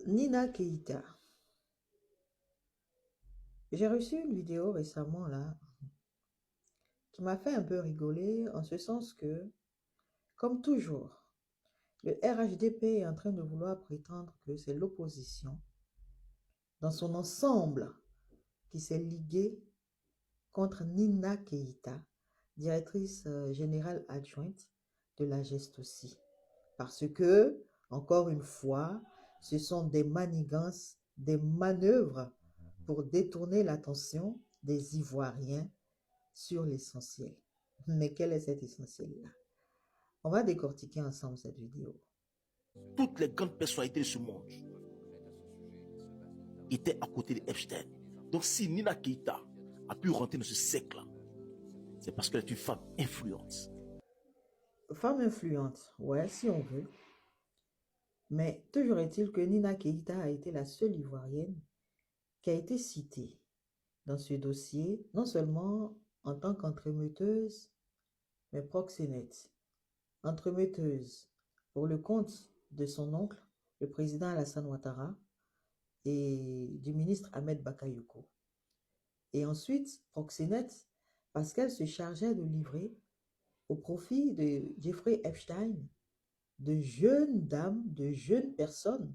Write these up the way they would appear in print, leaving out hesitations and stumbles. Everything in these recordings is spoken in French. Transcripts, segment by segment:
Nina Keïta. J'ai reçu une vidéo récemment là qui m'a fait un peu rigoler en ce sens que, comme toujours, le RHDP est en train de vouloir prétendre que c'est l'opposition dans son ensemble qui s'est liguée contre Nina Keïta, directrice générale adjointe de la GEST aussi. Parce que, encore une fois, ce sont des manigances, des manœuvres pour détourner l'attention des Ivoiriens sur l'essentiel. Mais quel est cet essentiel-là? On va décortiquer ensemble cette vidéo. Toutes les grandes personnalités de ce monde étaient à côté d'Epstein. Donc si Nina Keïta a pu rentrer dans ce cercle-là, c'est parce qu'elle est une femme influente. Femme influente, ouais, si on veut. Mais toujours est-il que Nina Keïta a été la seule Ivoirienne qui a été citée dans ce dossier, non seulement en tant qu'entremeuteuse, mais proxénète. Entremetteuse pour le compte de son oncle, le président Alassane Ouattara, et du ministre Ahmed Bakayoko. Et ensuite, proxénète, parce qu'elle se chargeait de livrer au profit de Jeffrey Epstein de jeunes dames, de jeunes personnes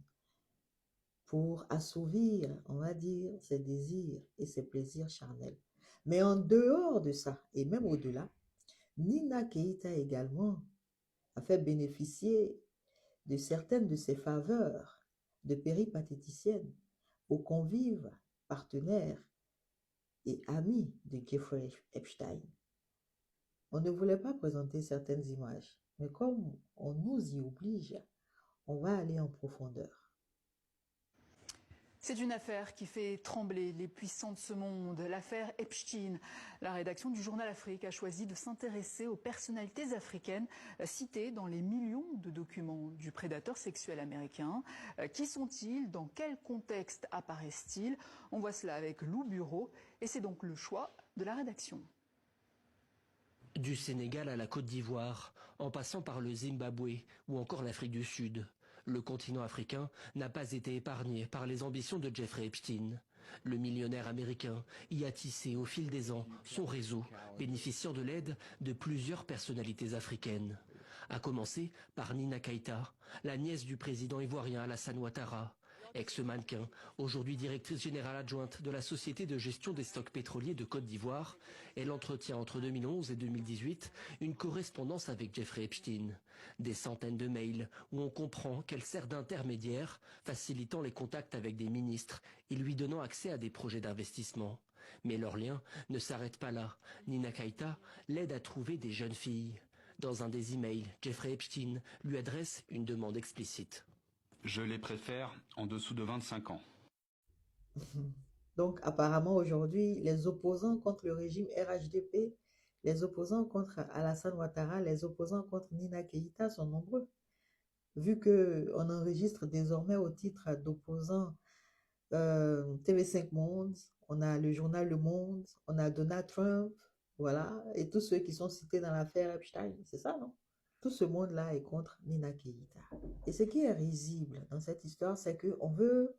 pour assouvir, on va dire, ses désirs et ses plaisirs charnels. Mais en dehors de ça, et même au-delà, Nina Keïta également a fait bénéficier de certaines de ses faveurs de péripatéticienne aux convives, partenaires et amis de Jeffrey Epstein. On ne voulait pas présenter certaines images, mais comme on nous y oblige, on va aller en profondeur. C'est une affaire qui fait trembler les puissants de ce monde, l'affaire Epstein. La rédaction du journal Afrique a choisi de s'intéresser aux personnalités africaines citées dans les millions de documents du prédateur sexuel américain. Qui sont-ils? Dans quel contexte apparaissent-ils? On voit cela avec Lou Bureau et c'est donc le choix de la rédaction. Du Sénégal à la Côte d'Ivoire, en passant par le Zimbabwe ou encore l'Afrique du Sud, le continent africain n'a pas été épargné par les ambitions de Jeffrey Epstein. Le millionnaire américain y a tissé au fil des ans son réseau, bénéficiant de l'aide de plusieurs personnalités africaines. À commencer par Nina Keïta, la nièce du président ivoirien Alassane Ouattara. Ex-mannequin, aujourd'hui directrice générale adjointe de la Société de gestion des stocks pétroliers de Côte d'Ivoire, elle entretient entre 2011 et 2018 une correspondance avec Jeffrey Epstein. Des centaines de mails où on comprend qu'elle sert d'intermédiaire, facilitant les contacts avec des ministres et lui donnant accès à des projets d'investissement. Mais leur lien ne s'arrête pas là. Nina Keïta l'aide à trouver des jeunes filles. Dans un des emails, Jeffrey Epstein lui adresse une demande explicite. Je les préfère en dessous de 25 ans. Donc apparemment aujourd'hui, les opposants contre le régime RHDP, les opposants contre Alassane Ouattara, les opposants contre Nina Keïta sont nombreux. Vu qu'on enregistre désormais au titre d'opposants TV5 Monde, on a le journal Le Monde, on a Donald Trump, voilà, et tous ceux qui sont cités dans l'affaire Epstein, c'est ça, non? Tout ce monde-là est contre Nina Keïta. Et ce qui est risible dans cette histoire, c'est qu'on veut,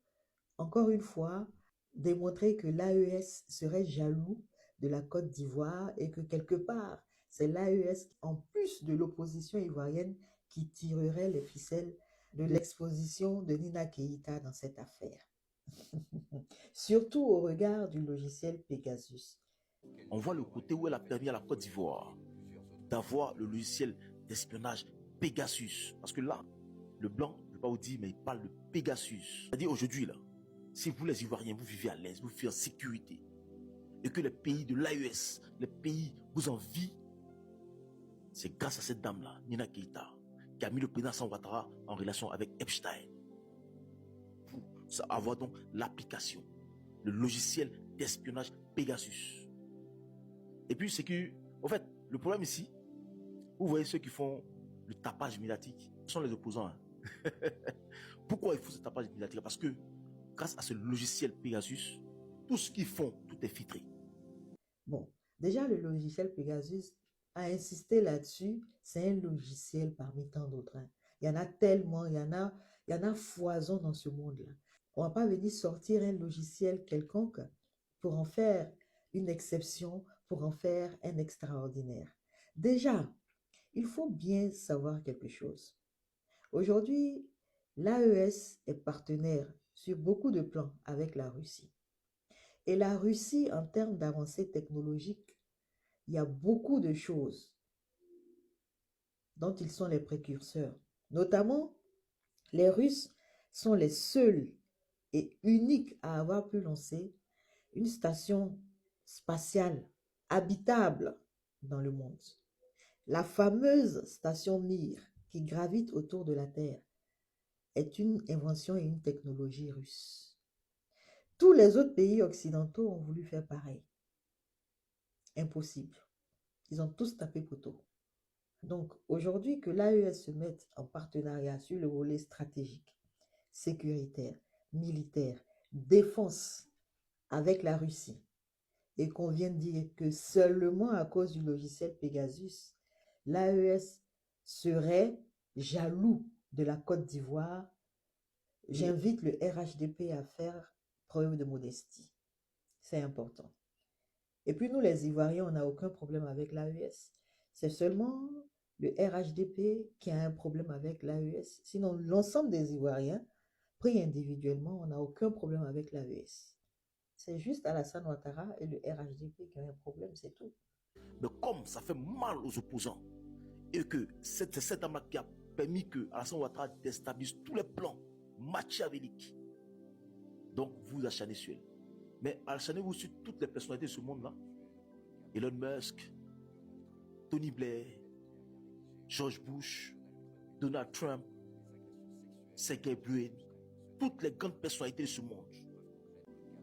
encore une fois, démontrer que l'AES serait jaloux de la Côte d'Ivoire et que quelque part, c'est l'AES, en plus de l'opposition ivoirienne, qui tirerait les ficelles de l'exposition de Nina Keïta dans cette affaire. Surtout au regard du logiciel Pegasus. On voit le côté où elle a permis à la Côte d'Ivoire d'avoir le logiciel d'espionnage Pegasus. Parce que là, le blanc, je ne vais pas vous dire, mais il parle de Pegasus. C'est-à-dire aujourd'hui, là, si vous les Ivoiriens, vous vivez à l'aise, vous vivez en sécurité, et que les pays de l'AES, les pays vous envient, c'est grâce à cette dame-là, Nina Keïta, qui a mis le président Alassane Ouattara en relation avec Epstein. Pour avoir donc l'application, le logiciel d'espionnage Pegasus. Et puis c'est que, en fait, le problème ici, vous voyez ceux qui font le tapage médiatique, ce sont les opposants. Hein. Pourquoi ils font ce tapage médiatique? Parce que grâce à ce logiciel Pegasus, tout ce qu'ils font, tout est filtré. Bon, déjà le logiciel Pegasus a insisté là-dessus, c'est un logiciel parmi tant d'autres. Hein. Il y en a tellement, il y Il y en a foison dans ce monde-là. On ne va pas venir sortir un logiciel quelconque pour en faire une exception, pour en faire un extraordinaire. Déjà, il faut bien savoir quelque chose. Aujourd'hui, l'AES est partenaire sur beaucoup de plans avec la Russie. Et la Russie, en termes d'avancées technologiques, il y a beaucoup de choses dont ils sont les précurseurs. Notamment, les Russes sont les seuls et uniques à avoir pu lancer une station spatiale habitable dans le monde. La fameuse station Mir, qui gravite autour de la Terre, est une invention et une technologie russe. Tous les autres pays occidentaux ont voulu faire pareil. Impossible. Ils ont tous tapé poteau. Donc aujourd'hui que l'AES se mette en partenariat sur le volet stratégique, sécuritaire, militaire, défense avec la Russie, et qu'on vient de dire que seulement à cause du logiciel Pegasus, l'AES serait jaloux de la Côte d'Ivoire, j'invite le RHDP à faire preuve de modestie. C'est important. Et puis nous, les Ivoiriens, on n'a aucun problème avec l'AES. C'est seulement le RHDP qui a un problème avec l'AES. Sinon, l'ensemble des Ivoiriens, pris individuellement, on n'a aucun problème avec l'AES. C'est juste Alassane Ouattara et le RHDP qui ont un problème, c'est tout. Mais comme ça fait mal aux opposants, et que c'est cette dame qui a permis que Alassane Ouattara déstabilise tous les plans machiavéliques, donc vous acharnez sur elle. Mais acharnez-vous sur toutes les personnalités de ce monde-là. Elon Musk, Tony Blair, George Bush, Donald Trump, Sergey Brin, toutes les grandes personnalités de ce monde.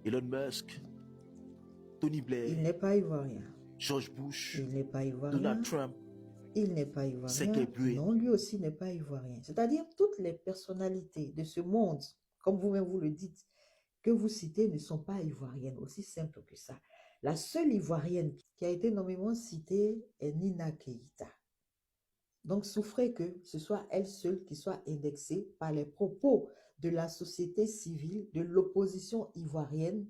Elon Musk, Tony Blair, Il n'est pas ivoirien. George Bush, Il n'est pas ivoirien. Donald Trump, Il n'est pas Sergey ivoirien. Brin. Non, lui aussi n'est pas ivoirien. C'est-à-dire toutes les personnalités de ce monde, comme vous-même vous le dites, que vous citez ne sont pas ivoiriennes, aussi simple que ça. La seule ivoirienne qui a été nommément citée est Nina Keïta. Donc souffrez que ce soit elle seule qui soit indexée par les propos de la société civile, de l'opposition ivoirienne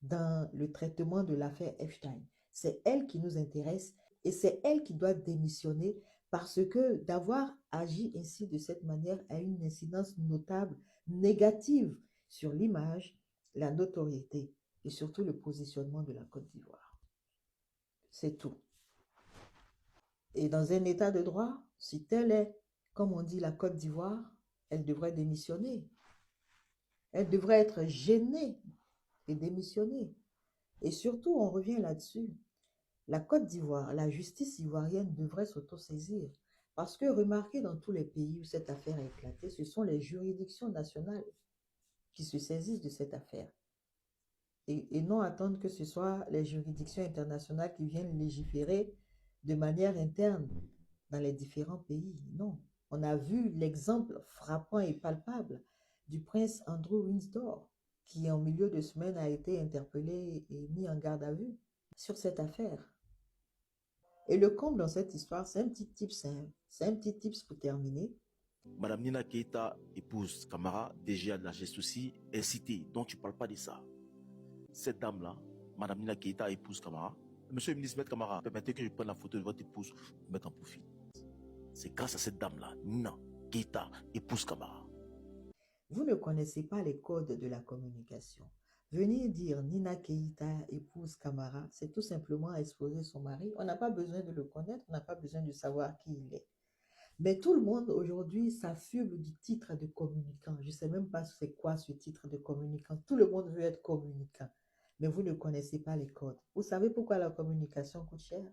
dans le traitement de l'affaire Epstein. C'est elle qui nous intéresse et c'est elle qui doit démissionner parce que d'avoir agi ainsi de cette manière a une incidence notable, négative sur l'image, la notoriété et surtout le positionnement de la Côte d'Ivoire. C'est tout. Et dans un état de droit, si telle est, comme on dit, la Côte d'Ivoire, elle devrait démissionner. Elle devrait être gênée et démissionner. Et surtout, on revient là-dessus. La Côte d'Ivoire, la justice ivoirienne devrait s'autosaisir. Parce que remarquez dans tous les pays où cette affaire a éclaté, ce sont les juridictions nationales qui se saisissent de cette affaire. Et non attendre que ce soit les juridictions internationales qui viennent légiférer de manière interne dans les différents pays. Non. On a vu l'exemple frappant et palpable du prince Andrew Windsor, qui en milieu de semaine a été interpellé et mis en garde à vue sur cette affaire. Et le comble dans cette histoire, c'est un petit tips, c'est un petit tips pour terminer. Madame Nina Keïta, épouse Camara, DGA de la geste aussi, est citée. Donc tu ne parles pas de ça. Cette dame-là, Madame Nina Keïta, épouse Camara. Monsieur le ministre, Maître Camara, permettez que je prenne la photo de votre épouse pour mettre en profil. C'est grâce à cette dame-là, Nina Keïta, épouse Camara. Vous ne connaissez pas les codes de la communication. Venir dire Nina Keïta, épouse Camara, c'est tout simplement exposer son mari. On n'a pas besoin de le connaître, on n'a pas besoin de savoir qui il est. Mais tout le monde aujourd'hui s'affuble du titre de communicant. Je ne sais même pas c'est quoi ce titre de communicant. Tout le monde veut être communicant. Mais vous ne connaissez pas les codes. Vous savez pourquoi la communication coûte cher?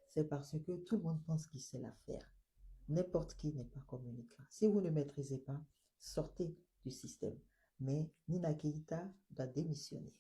C'est parce que tout le monde pense qu'il sait la faire. N'importe qui n'est pas communicant. Si vous ne maîtrisez pas, sortez du système. Mais Nina Keïta doit démissionner.